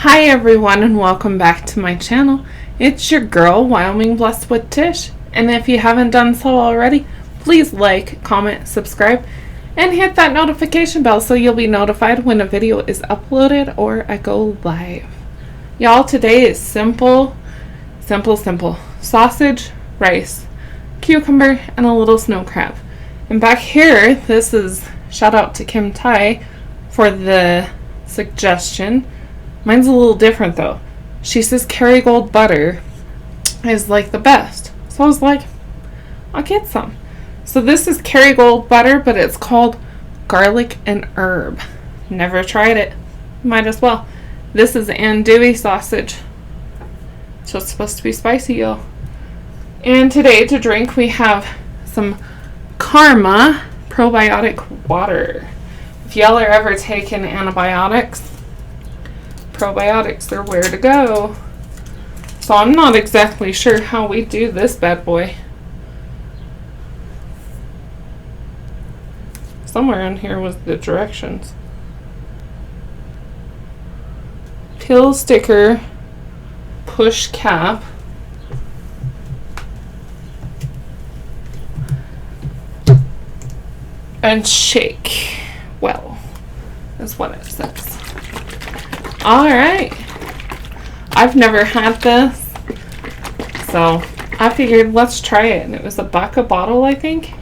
Hi everyone and welcome back to my channel. It's your girl, Wyoming Blessed with Tish. And if you haven't done so already, please like, comment, subscribe, and hit that notification bell so you'll be notified when a video is uploaded or I go live. Y'all, today is simple. Sausage, rice, cucumber, and a little snow crab. And back here, this is shout out to Kim Tai for the suggestion. Mine's a little different though. She says Kerrygold butter is like the best. So I was like, I'll get some. So this is Kerrygold butter, but it's called garlic and herb. Never tried it. Might as well. This is andouille sausage. So it's supposed to be spicy, y'all. And today to drink we have some Karma probiotic water. If y'all are ever taking antibiotics, probiotics are where to go. So I'm not exactly sure how we do this bad boy. Somewhere in here was the directions. Pill sticker, push cap, and shake well, is what it says. Alright, I've never had this, so I figured let's try it, and it was $1 a bottle, I think,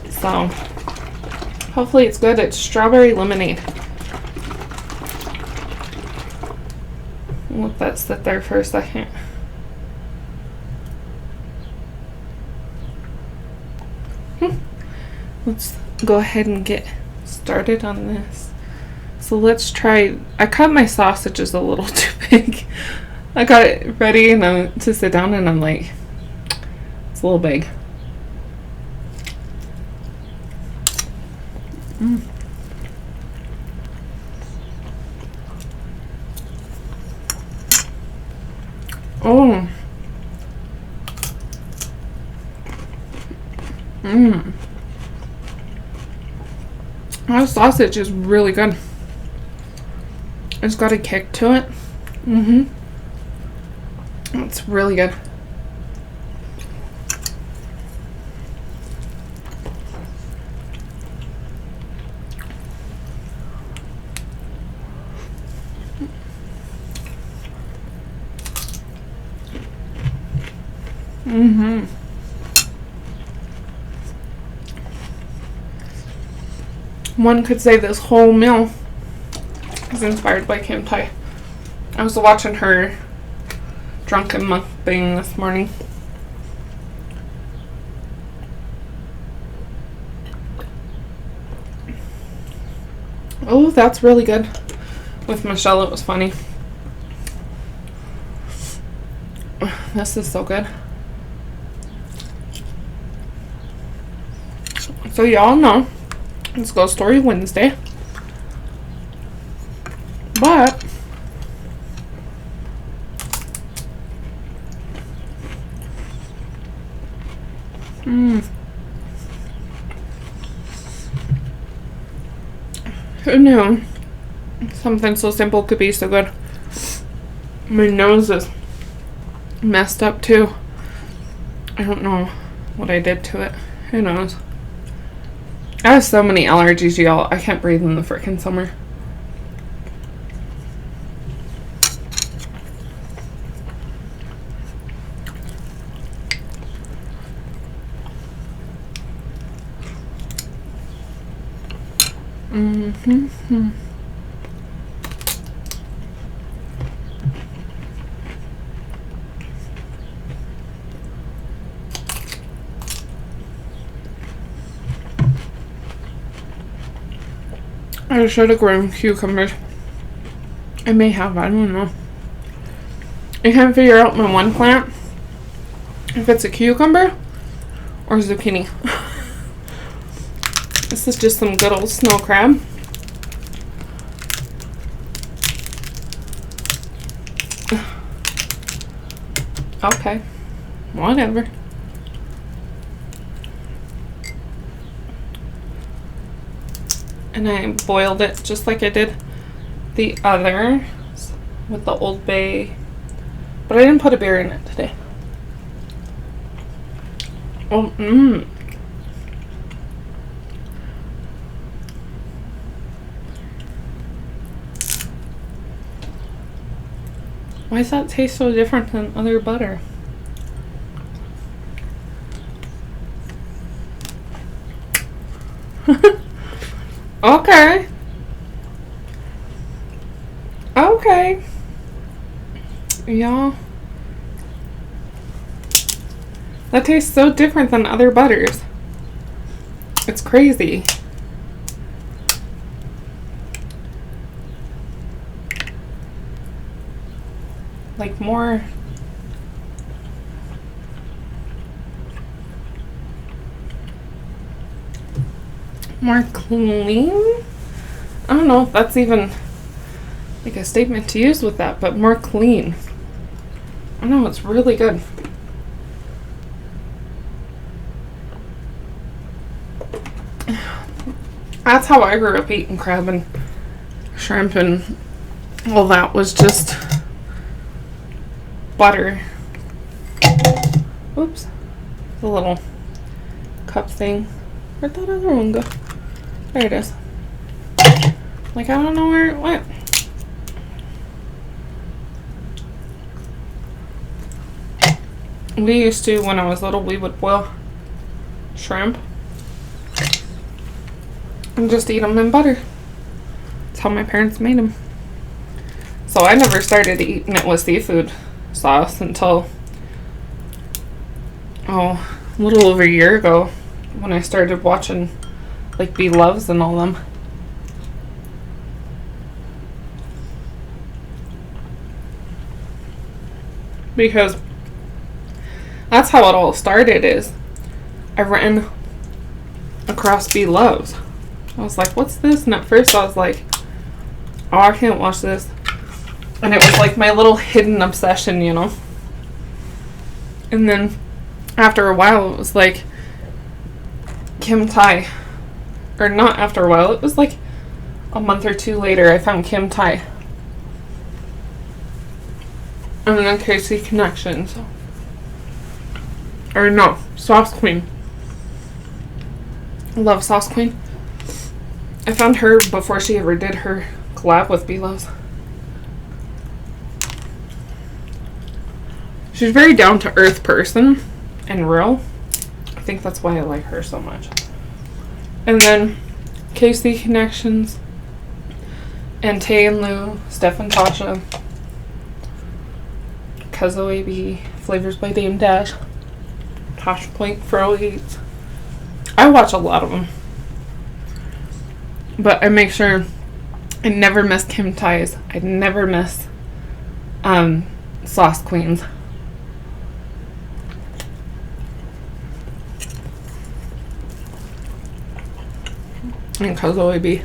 so hopefully it's good. It's strawberry lemonade. I'll let that sit there for a second. Let's go ahead and get started on this. So let's try. I cut my sausages a little too big. I got it ready and to sit down and I'm like, it's a little big. Oh. That sausage is really good. It's got a kick to it. It's really good. One could say this whole meal is inspired by Kim Tai. I was watching her drunken mukbang this morning. Oh, that's really good. With Michelle, it was funny. This is so good. So y'all know it's Ghost Story Wednesday. But who knew something so simple could be so good? My nose is messed up too. I don't know what I did to it. Who knows? I have so many allergies, y'all. I can't breathe in the frickin' summer. I should have grown cucumbers. I may have, I don't know. I can't figure out my one plant if it's a cucumber or zucchini. This is just some good old snow crab. Okay, whatever. And I boiled it just like I did the other with the Old Bay, but I didn't put a beer in it today. Oh, Why does that taste so different than other butter? Okay. Okay. Y'all. That tastes so different than other butters. It's crazy. Like more clean. I don't know if that's even like a statement to use with that, but more clean. I know, it's really good. That's how I grew up eating crab and shrimp, and all that was just butter. Oops. The little cup thing. Where'd that other one go? There it is. Like, I don't know where it went. We used to, when I was little, we would boil shrimp and just eat them in butter. That's how my parents made them. So I never started eating it with seafood sauce until, a little over a year ago, when I started watching like Be Loves and all them. Because that's how it all started. Is I ran across Be Loves. I was like, what's this? And at first I was like, oh, I can't watch this. And it was like my little hidden obsession, you know. And then after a while it was like Kim Thai. Or not after a while, it was like a month or two later I found Kim Thai. And then Casey Connections. Or no, Sauce Queen. I love Sauce Queen. I found her before she ever did her collab with Be Loves. She's a very down-to-earth person and real. I think that's why I like her so much. And then Casey Connections and Tay and Lou, Steph and Tasha, Cuzzo AB, Flavors by Dame Dash, Tasha Point, Fro Eats. I watch a lot of them. But I make sure I never miss Kim Thai's. I never miss Sauce Queen's. And Cuzzo AB.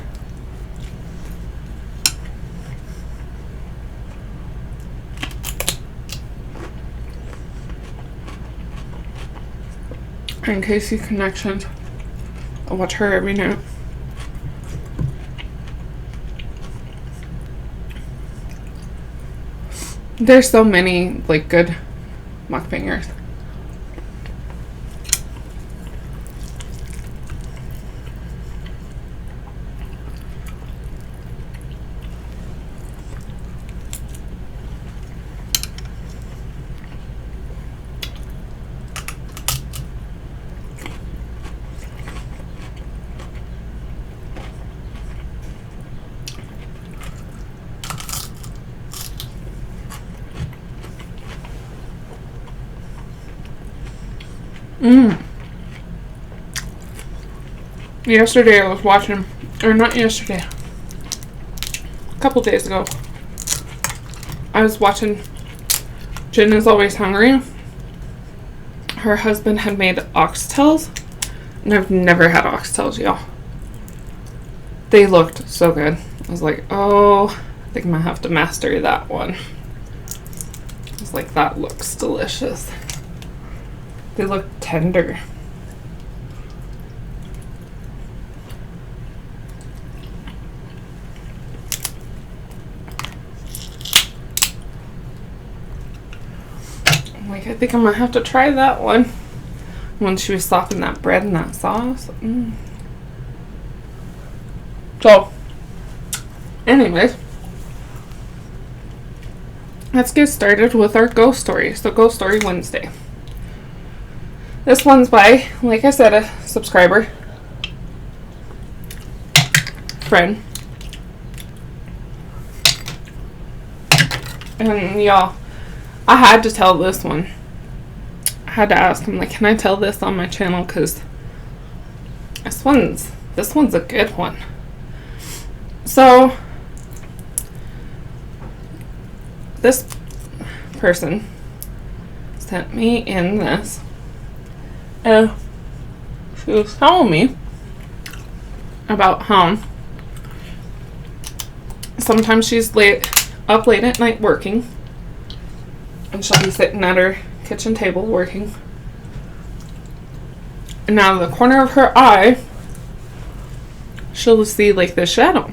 And Casey Connections. I watch her every night. There's so many like good mukbangers. Yesterday I was watching, or not yesterday, a couple days ago, I was watching Jen Is Always Hungry. Her husband had made oxtails, and I've never had oxtails, y'all. They looked so good. I was like, oh, I think I'm gonna have to master that one. I was like, that looks delicious. They look tender. I'm like, I think I'm gonna have to try that one. When she was softening that bread and that sauce. So, anyways, let's get started with our ghost story. So, Ghost Story Wednesday. This one's by, like I said, a subscriber. Friend. And y'all, I had to tell this one. I had to ask him, like, can I tell this on my channel? Because this one's a good one. So, this person sent me in this. And she was telling me about how sometimes she's up late at night working, and she'll be sitting at her kitchen table working, and out of the corner of her eye she'll see like this shadow,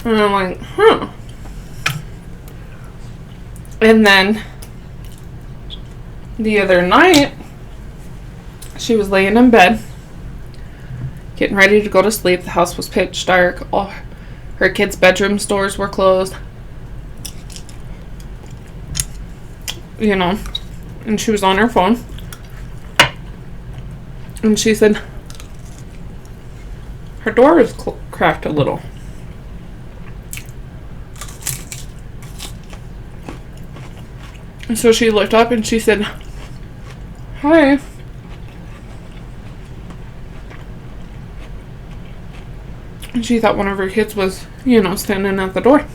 and I'm like, and then the other night she was laying in bed getting ready to go to sleep. The house was pitch dark. All her kids' bedroom doors were closed. You know, and she was on her phone. And she said her door was cracked a little. And so she looked up and she said, "Hi." And she thought one of her kids was, standing at the door.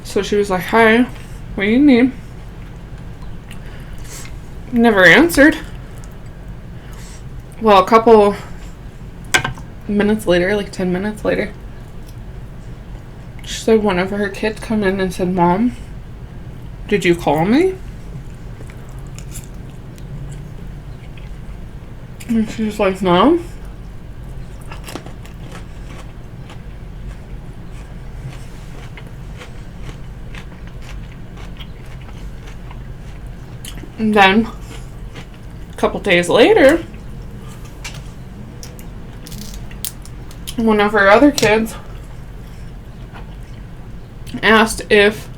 So she was like, "Hi, what do you need?" Never answered. Well, a couple minutes later, like 10 minutes later, she said one of her kids come in and said, "Mom, did you call me?" And she was like, "No." And then, a couple days later, one of her other kids asked if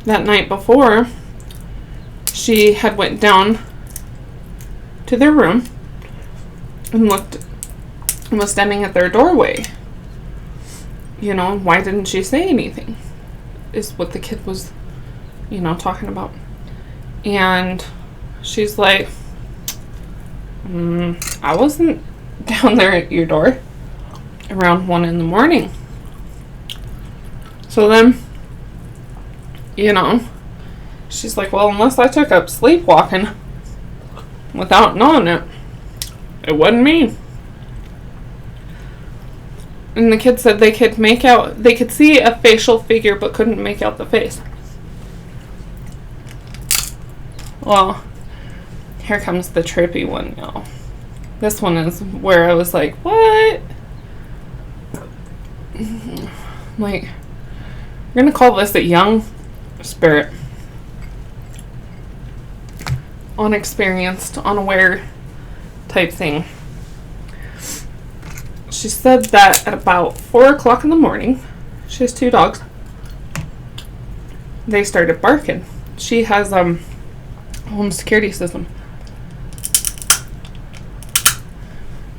that night before she had went down to their room and looked and was standing at their doorway. Why didn't she say anything? Is what the kid was, talking about. And she's like, I wasn't down there at your door around 1 a.m. So then, she's like, well, unless I took up sleepwalking without knowing it, it wasn't me. And the kid said they could see a facial figure but couldn't make out the face. Well, here comes the trippy one, y'all. This one is where I was like, what? Like, we're gonna call this a young spirit. Unexperienced, unaware type thing. She said that at about 4 o'clock in the morning, she has 2 dogs, they started barking. She has home security system,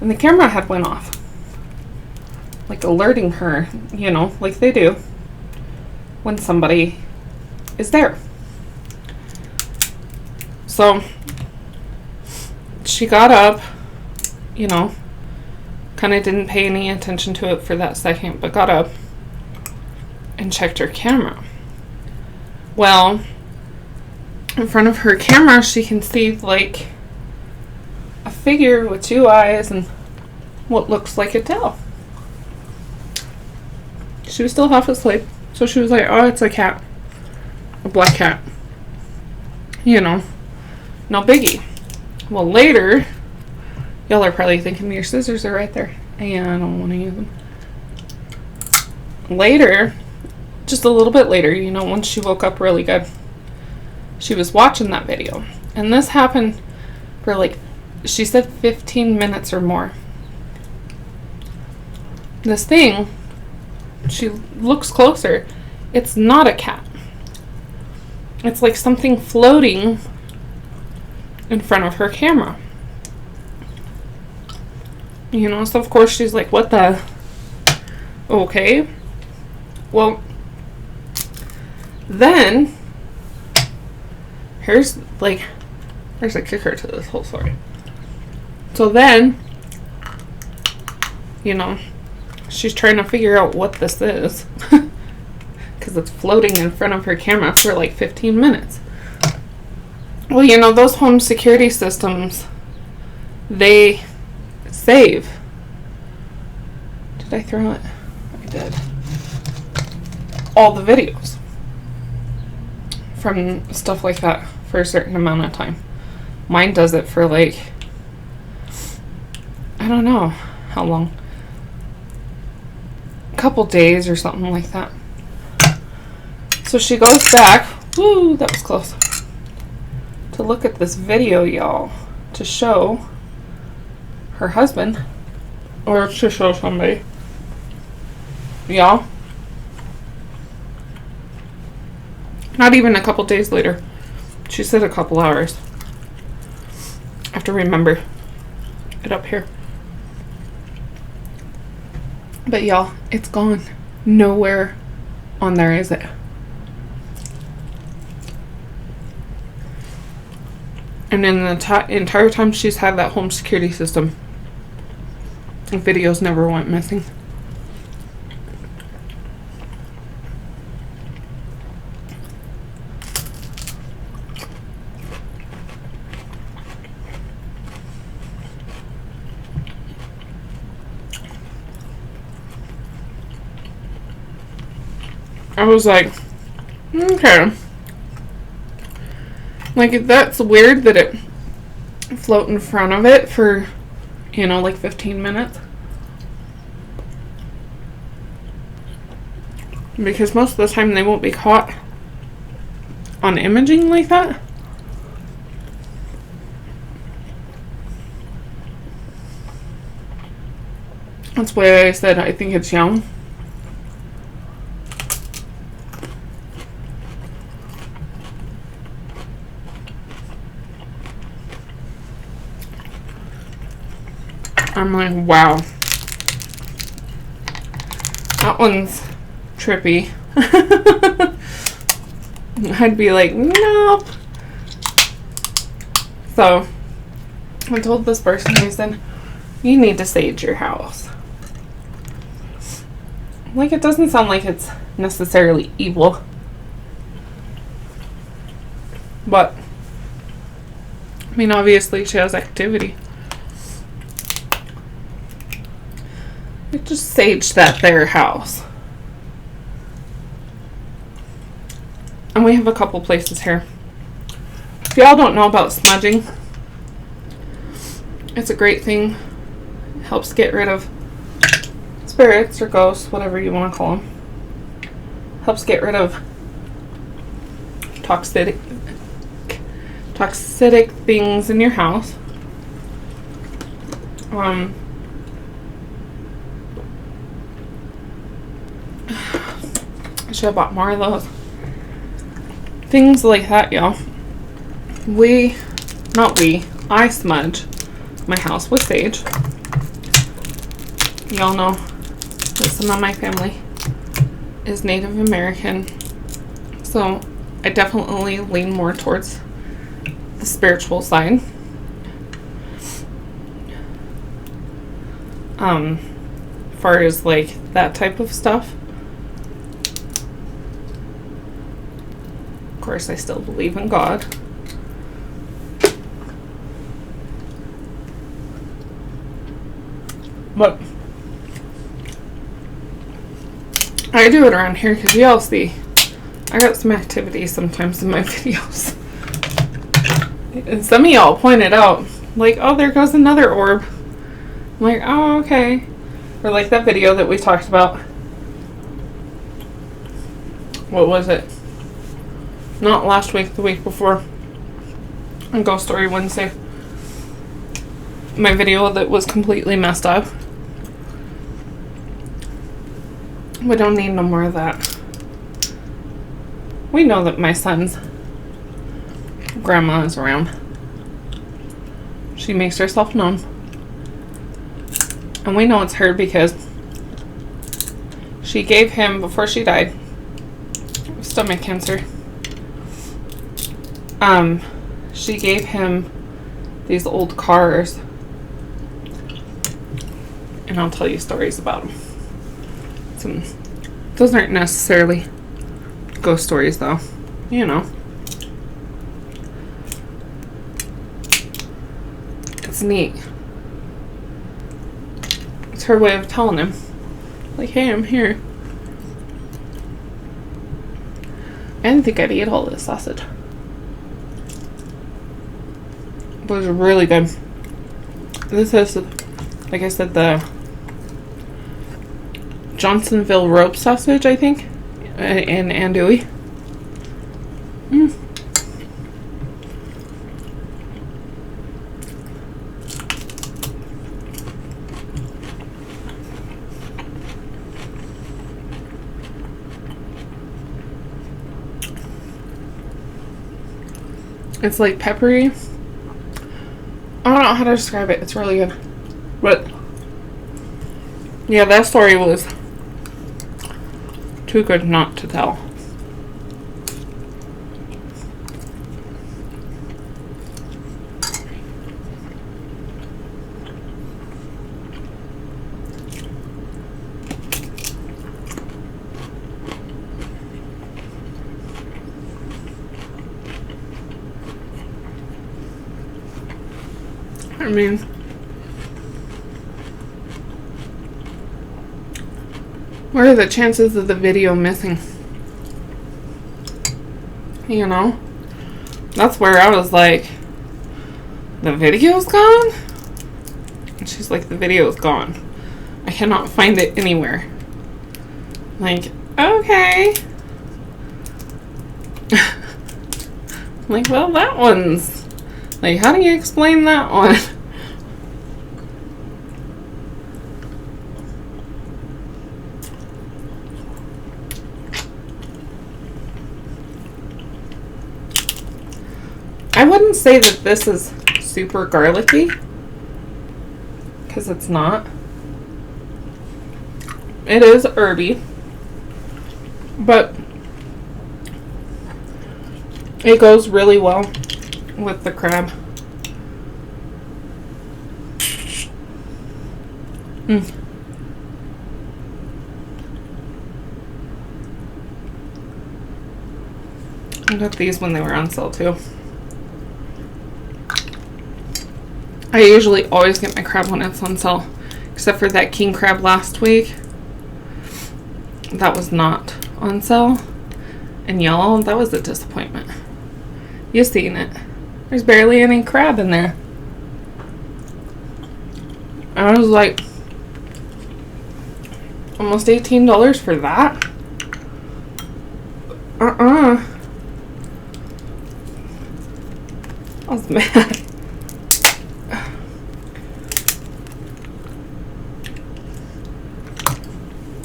and the camera had went off, like alerting her, like they do when somebody is there. So she got up, kind of didn't pay any attention to it for that second, but got up and checked her camera. Well, in front of her camera, she can see like a figure with 2 eyes and what looks like a tail. She was still half asleep, so she was like, oh, it's a cat, a black cat, no biggie. Well, later, y'all are probably thinking your scissors are right there. Yeah, I don't want to use them. Later, just a little bit later, you know, once she woke up really good, she was watching that video. And this happened for like, she said 15 minutes or more. This thing, she looks closer. It's not a cat. It's like something floating in front of her camera. You know, so of course she's like, what the? Okay. Well, then, there's a kicker to this whole story. So then, you know, she's trying to figure out what this is. Because it's floating in front of her camera for like 15 minutes. Well, you know, those home security systems, they save. Did I throw it? I did. All the videos from stuff like that for a certain amount of time. Mine does it for like, I don't know how long. A couple days or something like that. So she goes back, woo, that was close, to look at this video, y'all, to show her husband, or to show somebody, y'all. Not even a couple days later. She said a couple hours. I have to remember it up here. But y'all, it's gone. Nowhere on there, is it? And in the entire time she's had that home security system, the videos never went missing. I was like, okay. Like, that's weird that it float in front of it for, you know, like 15 minutes. Because most of the time they won't be caught on imaging like that. That's why I said I think it's young. I'm like, wow. That one's trippy. I'd be like, nope. So, I told this person, I said, you need to sage your house. Like, it doesn't sound like it's necessarily evil. But, I mean, obviously she has activity. It just sage that there house. And we have a couple places here. If y'all don't know about smudging, it's a great thing. It helps get rid of spirits or ghosts, whatever you want to call them. Helps get rid of toxic things in your house. I should have bought more of those. Things like that, y'all. I smudge my house with sage. Y'all know that some of my family is Native American. So I definitely lean more towards the spiritual side. As far as like that type of stuff. Of course, I still believe in God. But I do it around here because y'all see I got some activity sometimes in my videos. And some of y'all pointed out, like, oh, there goes another orb. I'm like, oh, okay. Or like that video that we talked about what was it? Not last week, the week before. On Ghost Story Wednesday. My video that was completely messed up. We don't need no more of that. We know that my son's grandma is around. She makes herself known. And we know it's her because she gave him, before she died, stomach cancer. She gave him these old cars. And I'll tell you stories about them. Those aren't necessarily ghost stories, though. You know. It's neat. It's her way of telling him, like, hey, I'm here. I didn't think I'd eat all this sausage. It was really good. This is, like I said, the Johnsonville rope sausage, I think, in andouille. It's like peppery. I don't know how to describe it. It's really good. But yeah, that story was too good not to tell. I mean, what are the chances of the video missing? You know? That's where I was like, the video's gone? And she's like, the video's gone. I cannot find it anywhere. Like, okay. Like, well, that one's... Like, how do you explain that one? I wouldn't say that this is super garlicky, because it's not. It is herby, but it goes really well with the crab. I got these when they were on sale too. I usually always get my crab when it's on sale, except for that king crab last week. That was not on sale. And y'all, that was a disappointment. You seen it. There's barely any crab in there. I was like, almost $18 for that? I was mad.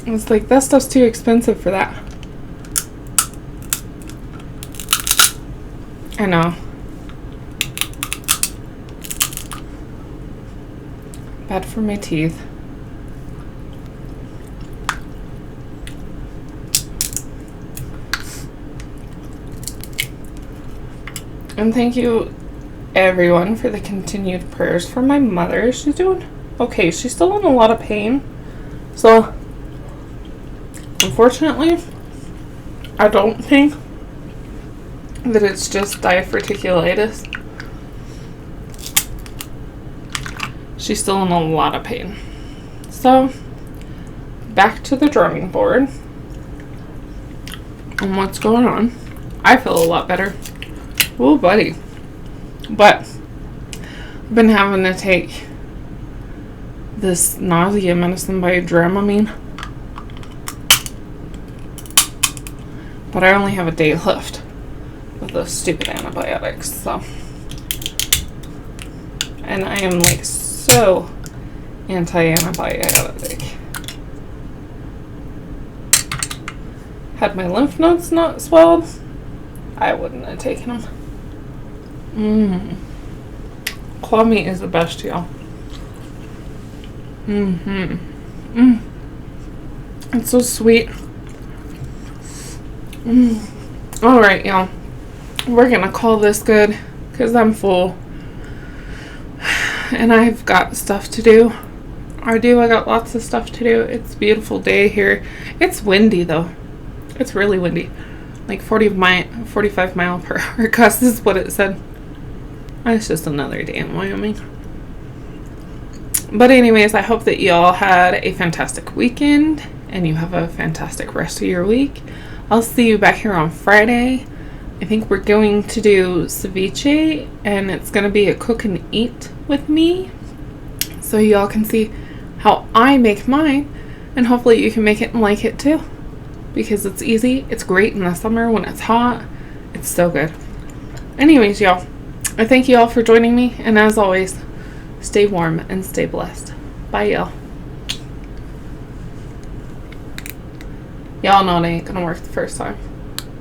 I was like, that stuff's too expensive for that. I know. Bad for my teeth. And thank you, everyone, for the continued prayers for my mother. She's doing okay. She's still in a lot of pain. So, unfortunately, I don't think that it's just diverticulitis. She's still in a lot of pain. So, back to the drawing board and what's going on. I feel a lot better. Oh, buddy. But I've been having to take this nausea medicine by Dramamine. But I only have a day left with those stupid antibiotics, so. And I am like so anti-antibiotic. Had my lymph nodes not swelled, I wouldn't have taken them. Claw meat is the best, y'all. It's so sweet. Alright, y'all. We're gonna call this good because I'm full. And I've got stuff to do. I got lots of stuff to do. It's a beautiful day here. It's windy though. It's really windy. Like 45 mile per hour gust is what it said. It's just another day in Wyoming. But anyways, I hope that you all had a fantastic weekend and you have a fantastic rest of your week. I'll see you back here on Friday. I think we're going to do ceviche, and it's going to be a cook and eat with me. So y'all can see how I make mine, and hopefully you can make it and like it too. Because it's easy, it's great in the summer when it's hot. It's so good. Anyways, y'all, I thank you all for joining me, and as always, stay warm and stay blessed. Bye, y'all. Y'all know it ain't gonna work the first time.